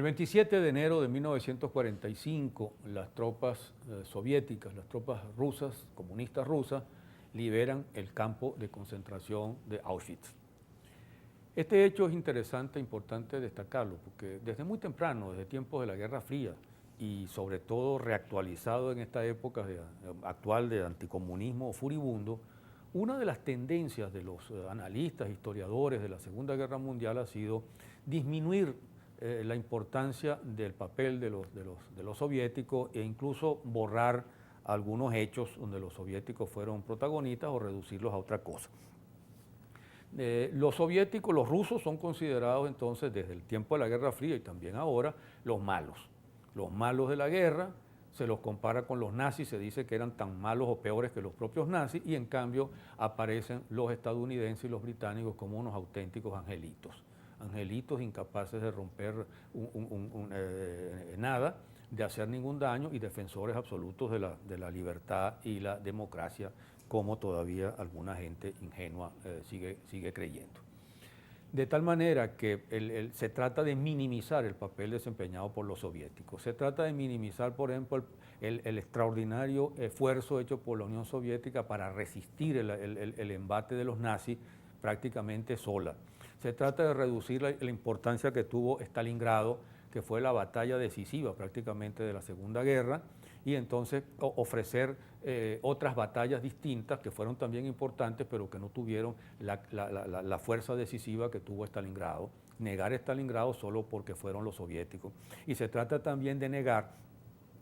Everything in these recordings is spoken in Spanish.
27 de enero de 1945, las tropas soviéticas, las tropas rusas, comunistas rusas, liberan el campo de concentración de Auschwitz. Este hecho es interesante e importante destacarlo, porque desde muy temprano, desde tiempos de la Guerra Fría, y sobre todo reactualizado en esta época actual de anticomunismo furibundo, una de las tendencias de los analistas, historiadores de la Segunda Guerra Mundial ha sido disminuir la importancia del papel de los soviéticos e incluso borrar algunos hechos donde los soviéticos fueron protagonistas o reducirlos a otra cosa. Los soviéticos, los rusos son considerados entonces desde el tiempo de la Guerra Fría y también ahora los malos de la guerra. Se los compara con los nazis, se dice que eran tan malos o peores que los propios nazis, y en cambio aparecen los estadounidenses y los británicos como unos auténticos angelitos incapaces de romper nada, de hacer ningún daño, y defensores absolutos de la libertad y la democracia, como todavía alguna gente ingenua sigue creyendo. De tal manera que se trata de minimizar el papel desempeñado por los soviéticos. Se trata de minimizar, por ejemplo, el extraordinario esfuerzo hecho por la Unión Soviética para resistir el embate de los nazis prácticamente sola. Se trata de reducir la importancia que tuvo Stalingrado, que fue la batalla decisiva prácticamente de la Segunda Guerra, y entonces ofrecer otras batallas distintas que fueron también importantes, pero que no tuvieron la fuerza decisiva que tuvo Stalingrado. Negar Stalingrado solo porque fueron los soviéticos. Y se trata también de negar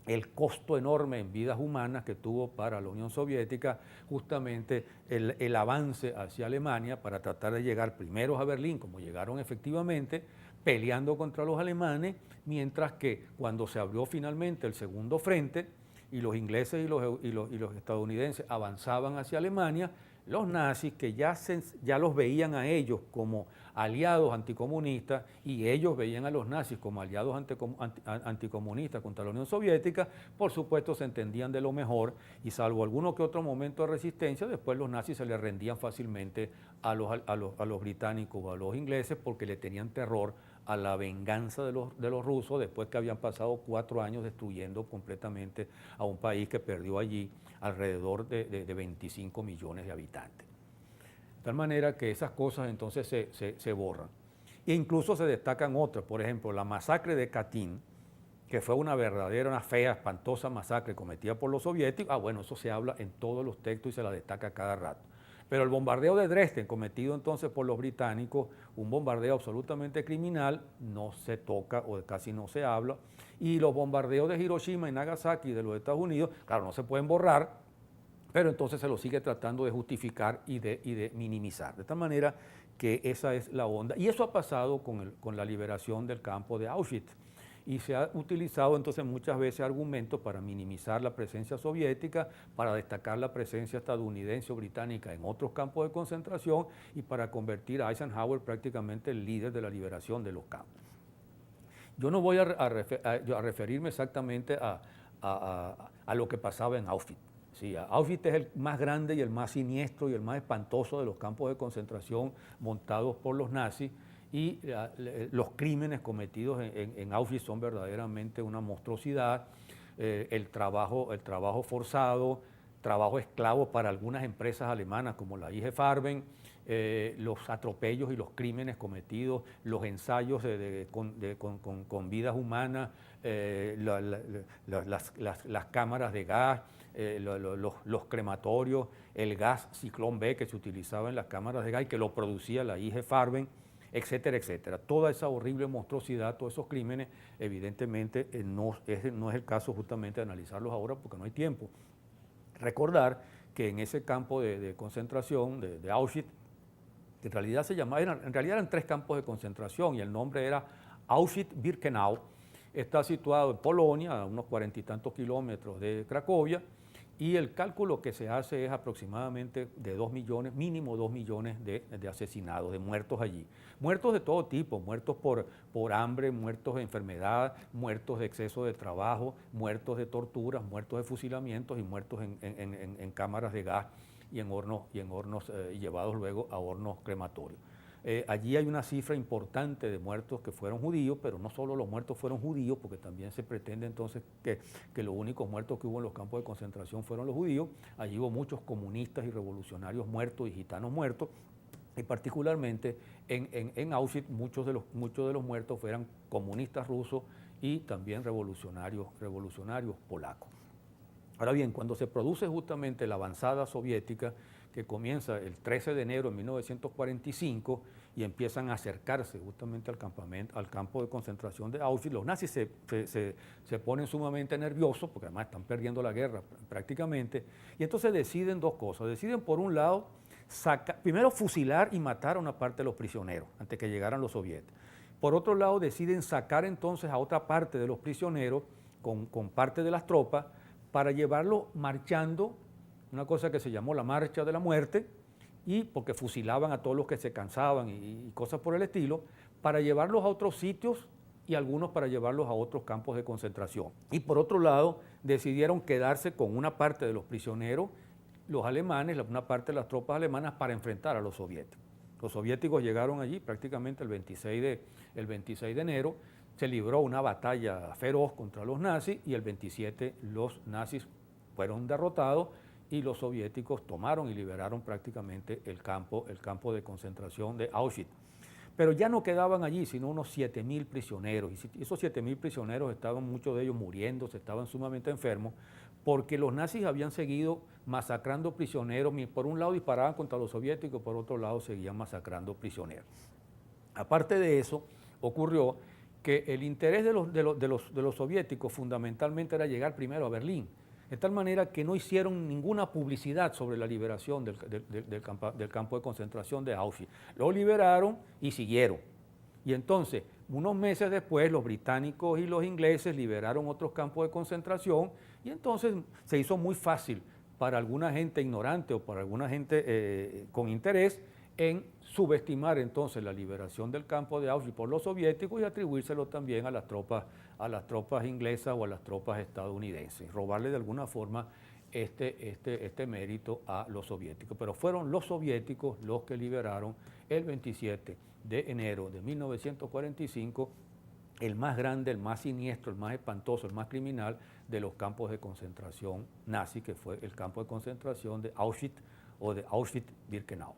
el costo enorme en vidas humanas que tuvo para la Unión Soviética justamente el avance hacia Alemania para tratar de llegar primero a Berlín, como llegaron efectivamente, peleando contra los alemanes, mientras que cuando se abrió finalmente el segundo frente y los ingleses y los estadounidenses avanzaban hacia Alemania, los nazis, que ya los veían a ellos como aliados anticomunistas y ellos veían a los nazis como aliados anticomunistas contra la Unión Soviética, por supuesto se entendían de lo mejor, y salvo alguno que otro momento de resistencia, después los nazis se les rendían fácilmente a los británicos o a los ingleses, porque le tenían terror a la venganza de los rusos después que habían pasado 4 años destruyendo completamente a un país que perdió allí alrededor de 25 millones de habitantes. De tal manera que esas cosas entonces se borran. E incluso se destacan otras, por ejemplo, la masacre de Katyn, que fue una fea, espantosa masacre cometida por los soviéticos. Bueno, eso se habla en todos los textos y se la destaca cada rato. Pero el bombardeo de Dresden, cometido entonces por los británicos, un bombardeo absolutamente criminal, no se toca o casi no se habla. Y los bombardeos de Hiroshima y Nagasaki de los Estados Unidos, claro, no se pueden borrar, pero entonces se lo sigue tratando de justificar y de minimizar. De tal manera que esa es la onda. Y eso ha pasado con la liberación del campo de Auschwitz. Y se ha utilizado entonces muchas veces argumentos para minimizar la presencia soviética, para destacar la presencia estadounidense o británica en otros campos de concentración y para convertir a Eisenhower prácticamente el líder de la liberación de los campos. Yo no voy a referirme exactamente a lo que pasaba en Auschwitz. Sí, Auschwitz es el más grande y el más siniestro y el más espantoso de los campos de concentración montados por los nazis, y los crímenes cometidos en Auschwitz son verdaderamente una monstruosidad. El trabajo forzado, trabajo esclavo para algunas empresas alemanas como la IG Farben, los atropellos y los crímenes cometidos, los ensayos con vidas humanas, las cámaras de gas, los crematorios, el gas Ciclón B que se utilizaba en las cámaras de gas y que lo producía la IG Farben, etcétera, etcétera. Toda esa horrible monstruosidad, todos esos crímenes, evidentemente no es el caso justamente de analizarlos ahora porque no hay tiempo. Recordar que en ese campo de concentración de Auschwitz, que en realidad eran 3 campos de concentración y el nombre era Auschwitz-Birkenau, está situado en Polonia, a unos 40 y tantos kilómetros de Cracovia, y el cálculo que se hace es aproximadamente de 2 millones, mínimo 2 millones de asesinados, de muertos allí. Muertos de todo tipo, muertos por hambre, muertos de enfermedad, muertos de exceso de trabajo, muertos de torturas, muertos de fusilamientos y muertos en cámaras de gas y en hornos llevados luego a hornos crematorios. Allí hay una cifra importante de muertos que fueron judíos, pero no solo los muertos fueron judíos, porque también se pretende entonces que los únicos muertos que hubo en los campos de concentración fueron los judíos. Allí hubo muchos comunistas y revolucionarios muertos y gitanos muertos, y particularmente en Auschwitz muchos de los muertos eran comunistas rusos y también revolucionarios polacos. Ahora bien, cuando se produce justamente la avanzada soviética, que comienza el 13 de enero de 1945 y empiezan a acercarse justamente al campo de concentración de Auschwitz, los nazis se ponen sumamente nerviosos, porque además están perdiendo la guerra prácticamente, y entonces deciden dos cosas. Deciden, por un lado, primero fusilar y matar a una parte de los prisioneros antes que llegaran los soviéticos. Por otro lado, deciden sacar entonces a otra parte de los prisioneros con parte de las tropas para llevarlos marchando, una cosa que se llamó la Marcha de la Muerte, y porque fusilaban a todos los que se cansaban y cosas por el estilo, para llevarlos a otros sitios y algunos para llevarlos a otros campos de concentración. Y por otro lado, decidieron quedarse con una parte de los prisioneros, los alemanes, una parte de las tropas alemanas, para enfrentar a los soviéticos. Los soviéticos llegaron allí prácticamente el 26 de enero, se libró una batalla feroz contra los nazis y el 27 los nazis fueron derrotados y los soviéticos tomaron y liberaron prácticamente el campo de concentración de Auschwitz. Pero ya no quedaban allí sino unos 7.000 prisioneros, y esos 7.000 prisioneros estaban, muchos de ellos muriendo, estaban sumamente enfermos, porque los nazis habían seguido masacrando prisioneros, por un lado disparaban contra los soviéticos, por otro lado seguían masacrando prisioneros. Aparte de eso, ocurrió que el interés de los soviéticos fundamentalmente era llegar primero a Berlín, de tal manera que no hicieron ninguna publicidad sobre la liberación del campo de concentración de Auschwitz. Lo liberaron y siguieron. Y entonces, unos meses después, los británicos y los ingleses liberaron otros campos de concentración, y entonces se hizo muy fácil para alguna gente ignorante o para alguna gente con interés en subestimar entonces la liberación del campo de Auschwitz por los soviéticos y atribuírselo también a las tropas inglesas o a las tropas estadounidenses, robarle de alguna forma este mérito a los soviéticos. Pero fueron los soviéticos los que liberaron el 27 de enero de 1945 el más grande, el más siniestro, el más espantoso, el más criminal de los campos de concentración nazi, que fue el campo de concentración de Auschwitz o de Auschwitz-Birkenau.